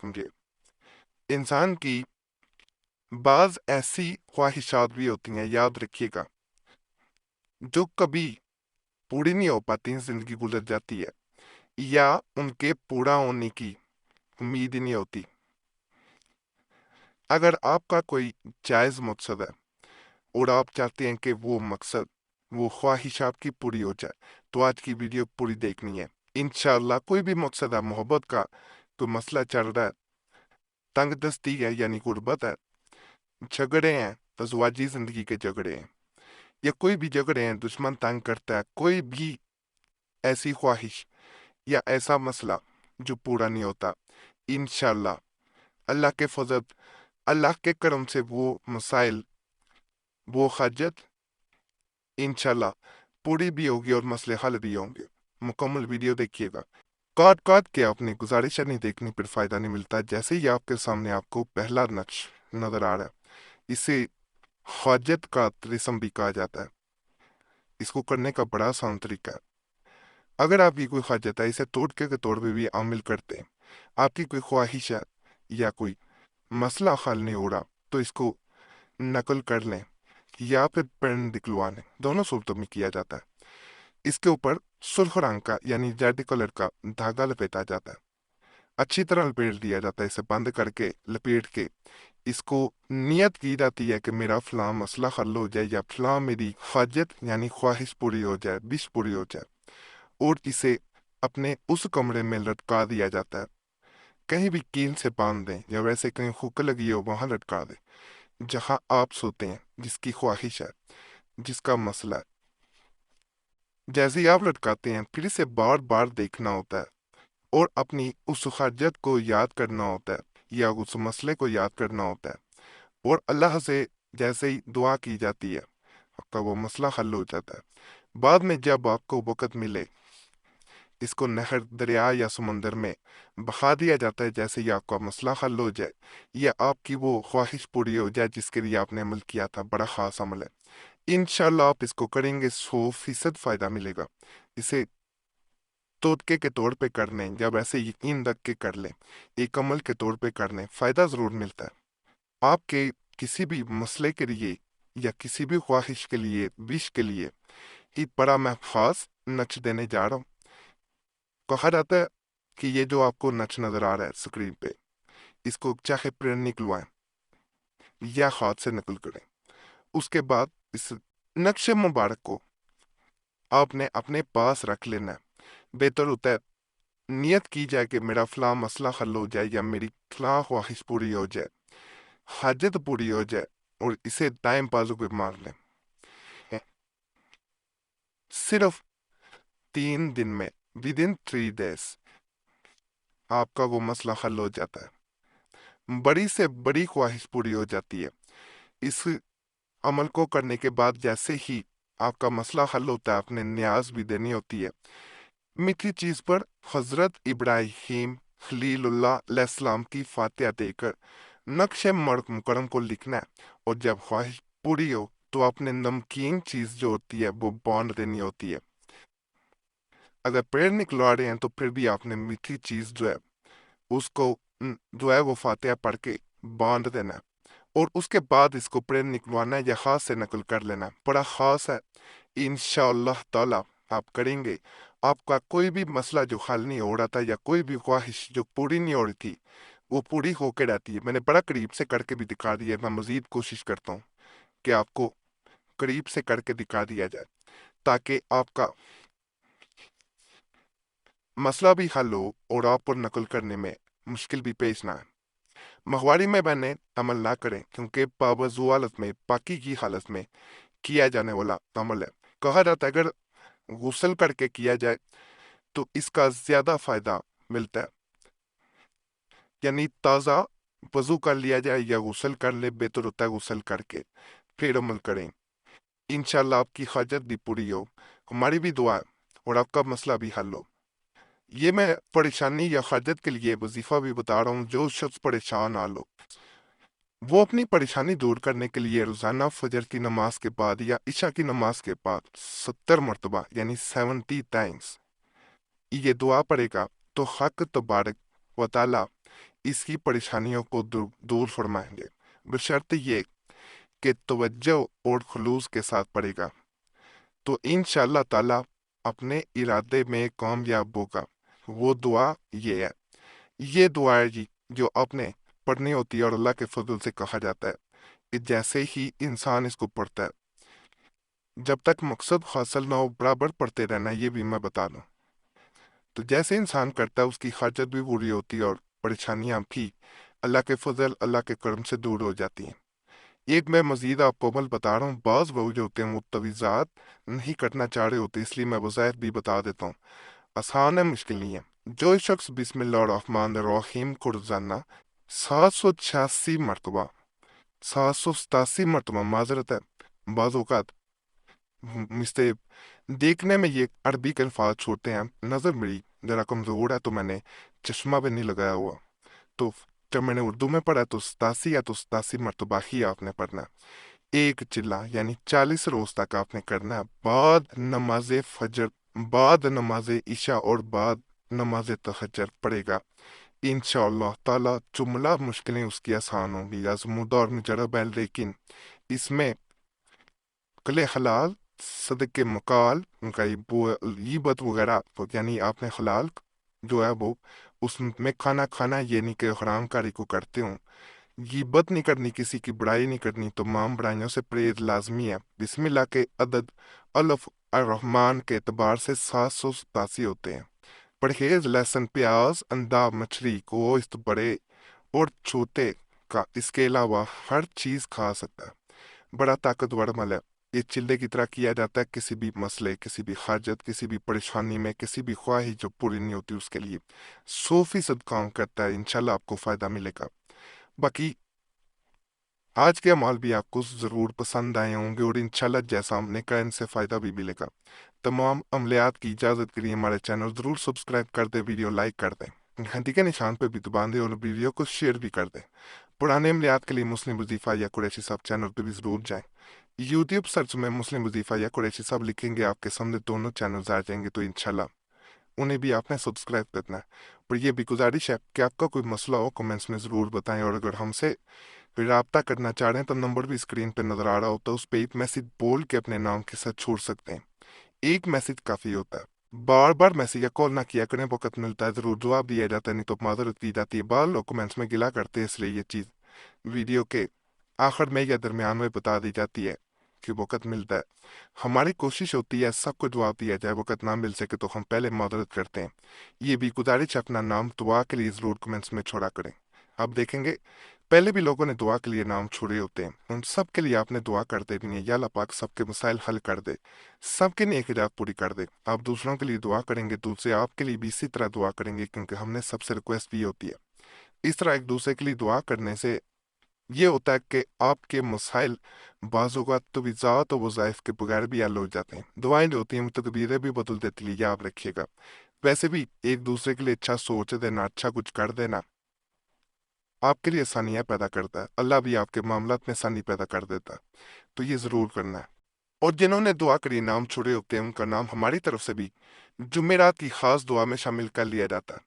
علیکم جی۔ انسان کی بعض ایسی خواہشات بھی ہوتی ہیں، یاد رکھیے گا، جو کبھی پوری نہیں ہو پاتی ہیں، زندگی گزر جاتی ہے یا ان کے پورا ہونے کی امید ہی نہیں ہوتی۔ اگر آپ کا کوئی جائز مقصد ہے اور آپ چاہتے ہیں کہ وہ مقصد، وہ خواہش آپ کی پوری ہو جائے، تو آج کی ویڈیو پوری دیکھنی ہے انشاءاللہ۔ کوئی بھی مقصد ہے، محبت کا کوئی مسئلہ چل رہا ہے، تنگ دستی ہے یعنی غربت ہے، جھگڑے ہیں، ازواجی زندگی کے جھگڑے ہیں، یا کوئی بھی جھگڑے ہیں، دشمن تنگ کرتا ہے، کوئی بھی ایسی خواہش یا ایسا مسئلہ جو پورا نہیں ہوتا، انشاءاللہ اللہ کے فضل، اللہ کے کرم سے وہ مسائل، وہ حاجت انشاءاللہ پوری بھی ہوگی اور مسئلے حل بھی ہوں گے۔ مکمل ویڈیو دیکھیے گا۔ کاٹ کے اپنی گزارش نہیں دیکھنی، پھر فائدہ نہیں ملتا۔ جیسے ہی آپ کے سامنے آپ کو پہلا نقش نظر آ رہا ہے، اسے حاجت کا رسم بھی کہا جاتا ہے۔ اس کو کرنے کا بڑا آسان طریقہ ہے۔ اگر آپ کی کوئی حاجت ہے، اسے توڑ کے طور پہ بھی عامل کرتے ہیں۔ آپ کی کوئی خواہش ہے یا کوئی مسئلہ حل نہیں ہو رہا، تو اس کو نقل کر لیں یا پھر پین نکلوا لیں، دونوں صورتوں میں کیا جاتا ہے۔ اس کے اوپر سرخ رنگ کا یعنی ریڈ کلر کا دھاگا لپیٹا جاتا ہے، اچھی طرح لپیٹ دیا جاتا ہے، اسے بند کر کے لپیٹ کے اس کو نیت کی جاتی ہے کہ میرا فلاں مسئلہ حل ہو جائے یا فلاں میری حاجت یعنی خواہش پوری ہو جائے، وش پوری ہو جائے، اور اسے اپنے اس کمرے میں لٹکا دیا جاتا ہے۔ کہیں بھی کیل سے باندھ دیں یا ویسے کہیں ہوک لگی ہو وہاں لٹکا دیں، جہاں آپ سوتے ہیں، جس کی خواہش ہے، جس کا مسئلہ ہے۔ جیسے ہی آپ لٹکاتے ہیں، پھر اسے بار بار دیکھنا ہوتا ہے اور اپنی اس حاجت کو یاد کرنا ہوتا ہے یا اس مسئلے کو یاد کرنا ہوتا ہے، اور اللہ سے جیسے ہی دعا کی جاتی ہے، آپ کا وہ مسئلہ حل ہو جاتا ہے۔ بعد میں جب آپ کو وقت ملے، اس کو نہر، دریا یا سمندر میں بہا دیا جاتا ہے، جیسے ہی آپ کا مسئلہ حل ہو جائے یا آپ کی وہ خواہش پوری ہو جائے جس کے لیے آپ نے عمل کیا تھا۔ بڑا خاص عمل ہے، انشاءاللہ آپ اس کو کریں گے، 100% فائدہ ملے گا۔ اسے توطکے کے طور پہ کر لیں یا ویسے یقین رکھ کے کر لیں، ایک عمل کے طور پہ کر لیں، فائدہ ضرور ملتا ہے۔ آپ کے کسی بھی مسئلے کے لیے یا کسی بھی خواہش کے لیے، وش کے لیے ایک بڑا میں خاص نقش دینے جا رہا ہوں۔ کہا جاتا ہے کہ یہ جو آپ کو نقش نظر آ رہا ہے اسکرین پہ، اس کو چاہے پرنٹ نکلوائیں یا ہاتھ سے نقل کریں، اس کے بعد اس نقش مبارک کو آپ نے اپنے پاس رکھ لینا ہے۔ بہتر ہوتا ہے نیت کی جائے کہ میرا فلاں مسئلہ حل ہو جائے یا میری فلاں خواہش پوری ہو جائے، حاجت پوری ہو جائے، اور اسے ٹائم بازو پہ مار لیں۔ صرف 3 دن میں، ودن 3 days، آپ کا وہ مسئلہ حل ہو جاتا ہے، بڑی سے بڑی خواہش پوری ہو جاتی ہے۔ اس عمل کو کرنے کے بعد جیسے ہی آپ کا مسئلہ حل ہوتا ہے، آپ نے نیاز بھی دینی ہوتی ہے۔ میٹھی چیز پر حضرت ابراہیم خلیل اللہ علیہ السلام کی فاتحہ دے کر نقش مکرم کو لکھنا ہے، اور جب خواہش پوری ہو تو اپنے نمکین چیز جو ہوتی ہے وہ باندھ دینی ہوتی ہے۔ اگر پیڑ نکلوا رہے ہیں تو پھر بھی آپ نے میٹھی چیز جو ہے اس کو جو ہے وہ فاتحہ پڑھ کے باندھ دینا ہے، اور اس کے بعد اس کو پیڑ نکلوانا ہے یا ہاتھ سے نقل کر لینا ہے۔ بڑا خاص ہے، انشاءاللہ تعالی آپ کریں گے، آپ کا کوئی بھی مسئلہ جو حل نہیں ہو رہا تھا یا کوئی بھی خواہش جو پوری نہیں ہو رہی تھی، وہ پوری ہو کے رہتی ہے۔ میں نے بڑا قریب سے کر کے بھی دکھا دیا ہے، میں مزید کوشش کرتا ہوں کہ آپ کو قریب سے کر کے دکھا دیا جائے تاکہ آپ کا مسئلہ بھی حل ہو اور آپ پر نقل کرنے میں مشکل بھی پیش نہ آئے۔ مغواری میں بہنیں عمل نہ کریں، کیونکہ باوضو حالت میں، پاکی کی حالت میں کیا جانے والا عمل ہے۔ کہا جاتا ہے اگر غسل کر کے کیا جائے تو اس کا زیادہ فائدہ ملتا ہے، یعنی تازہ وضو کر لیا جائے یا غسل کر لے، بہتر ہوتا ہے غسل کر کے پھر عمل کریں۔ انشاءاللہ آپ کی حاجت بھی پوری ہو، ہماری بھی دعا ہے، اور آپ کا مسئلہ بھی حل ہو۔ یہ میں پریشانی یا حاجت کے لیے وظیفہ بھی بتا رہا ہوں، جو شخص پریشان حال ہو وہ اپنی پریشانی دور کرنے کے لیے روزانہ فجر کی نماز کے بعد یا عشاء کی نماز کے بعد 70 مرتبہ یعنی 70 times یہ دعا پڑھے گا، تو حق تبارک و تعالی اس کی پریشانیوں کو دور فرمائیں گے، بشرط یہ کہ توجہ اور خلوص کے ساتھ پڑھے گا تو انشاءاللہ تعالیٰ اپنے ارادے میں کامیاب ہوگا۔ وہ دعا یہ ہے، یہ دعا ہے جی جو آپ نے پڑھنی ہوتی ہے، اور اللہ کے فضل سے کہا جاتا ہے کہ جیسے ہی انسان اس کو پڑھتا ہے، جب تک مقصد حاصل نہ ہو برابر پڑھتے رہنا، یہ بھی میں بتا دوں۔ تو جیسے انسان کرتا ہے اس کی حاجت بھی پوری ہوتی ہے، اور پریشانیاں بھی اللہ کے فضل، اللہ کے کرم سے دور ہو جاتی ہیں۔ ایک میں مزید آپ کو عمل بتا رہا ہوں، بعض وہ جو ہوتے ہیں وہ تویزات نہیں کرنا چاہ رہے ہوتے، اس لیے میں وظائف بھی بتا دیتا ہوں۔ آسان ہے، مشکل نہیں ہے۔ جو شخص بسم اللہ الرحمن الرحیم کو روزانہ 786 مرتبہ 787 مرتبہ، معذرت ہے، بعض اوقات مسٹیک دیکھنے میں یہ عربی کے الفاظ چھوٹے ہیں، نظر میری ذرا کمزور ہے تو میں نے چشمہ بھی نہیں لگایا ہوا، تو جب میں نے اردو میں پڑھا تو 87 یا تو 87 مرتبہ ہی آپ نے پڑھنا ہے۔ ایک چلہ یعنی 40 روز تک آپ نے کرنا ہے، بعد نماز فجر، بعد نماز عشاء اور بعد نماز تہجد پڑھے گا۔ انشاءاللہ تعالیٰ جملہ مشکلیں اس کی آسان ہوں گی، آزمودہ مجرب ہے، لیکن اس میں کل حلال، صدق مقال، غیبت وغیرہ، یعنی آپ نے حلال جو ہے وہ اس میں کھانا یہ نہیں کہ حرام کاری کو کرتے ہوں، غیبت نہیں کرنی، کسی کی برائی نہیں کرنی، تمام برائیوں سے پرہیز لازمی ہے۔ بسم اللہ کے عدد الف الرحمن کے اعتبار سے 787 ہوتے ہیں۔ پرہیز لہسن، پیاز، انڈا، مچھلی، گوشت بڑے اور چھوٹے کا، اس کے علاوہ ہر چیز کھا سکتا ہے۔ بڑا طاقتور عمل ہے، یہ چلے کی طرح کیا جاتا ہے، کسی بھی مسئلے، کسی بھی حاجت، کسی بھی پریشانی میں، کسی بھی خواہش جو پوری نہیں ہوتی اس کے لیے 100% کام کرتا ہے۔ انشاءاللہ آپ کو فائدہ ملے گا۔ باقی آج کے اعمال بھی آپ کو ضرور پسند آئے ہوں گے، اور انشاءاللہ جیسا ہم نے کہا ان سے فائدہ بھی ملے گا۔ تمام عملیات کی اجازت کے لیے ہمارے چینل ضرور سبسکرائب کر دیں، ویڈیو لائک کر دیں، گھنٹی کے نشان پہ بھی دبا دیں، اور ویڈیو کو شیئر بھی کر دیں۔ پرانے عملیات کے لیے مسلم وظیفہ یا قریشی صاحب چینل پہ بھی ضرور جائیں۔ یوٹیوب سرچ میں مسلم وظیفہ یا قریشی صاحب لکھیں گے، آپ کے سامنے دونوں چینلز آ جائیں گے، تو انشاءاللہ انہیں بھی آپ نے سبسکرائب کرنا ہے۔ اور یہ بھی گزارش ہے کہ آپ کا کوئی مسئلہ ہو کمنٹس میں ضرور بتائیں، اور اگر ہم سے رابطہ کرنا چاہ رہے ہیں تو نمبر بھی اسکرین پہ نظر آ رہا ہوتا ہے، اس پہ ایک میسج بول کے اپنے نام کے ساتھ چھوڑ سکتے ہیں۔ ایک میسج کافی ہوتا ہے، بار بار میسج یا کال نہ کیا کریں، وقت ملتا ہے ضرور جواب دیا جاتا ہے، نہیں تو معذرت کی جاتی ہے۔ بعض لوگ کمنٹس میں گلا کرتے ہیں، اس لیے یہ چیز ویڈیو کے آخر میں یا درمیان میں بتا دی جاتی ہے کہ وقت ملتا ہے۔ ہماری کوشش ہوتی ہے سب کو جواب دیا جائے، وقت نہ مل سکے تو ہم پہلے معذرت کرتے ہیں۔ یہ بھی گزارش اپنا نام دعا کے لیے ضرور کمنٹس میں چھوڑا کریں۔ آپ دیکھیں گے پہلے بھی لوگوں نے دعا کے لیے نام چھوڑے ہوتے ہیں، ان سب کے لیے آپ نے دعا کر دے بھی نہیں، یا اللہ پاک سب کے مسائل حل کر دے، سب کے نیک خواہشات پوری کر دے۔ آپ دوسروں کے لیے دعا کریں گے، دوسرے آپ کے لیے بھی اسی طرح دعا کریں گے، کیونکہ ہم نے سب سے ریکویسٹ بھی ہوتی ہے۔ اس طرح ایک دوسرے کے لیے دعا کرنے سے یہ ہوتا ہے کہ آپ کے مسائل بعض اوقات تویزات و وظائف کے بغیر بھی حل ہو جاتے ہیں۔ دعائیں جو ہوتی ہیں وہ تقدیریں بھی بدل دیتی ہیں، یاد رکھیے گا۔ ویسے بھی ایک دوسرے کے لیے اچھا سوچ دینا، اچھا کچھ کر دینا آپ کے لیے آسانیاں پیدا کرتا ہے، اللہ بھی آپ کے معاملات میں آسانی پیدا کر دیتا ہے، تو یہ ضرور کرنا ہے۔ اور جنہوں نے دعا کری نام چھوڑے ہوتے ہیں، ان کا نام ہماری طرف سے بھی جمعرات کی خاص دعا میں شامل کر لیا جاتا ہے۔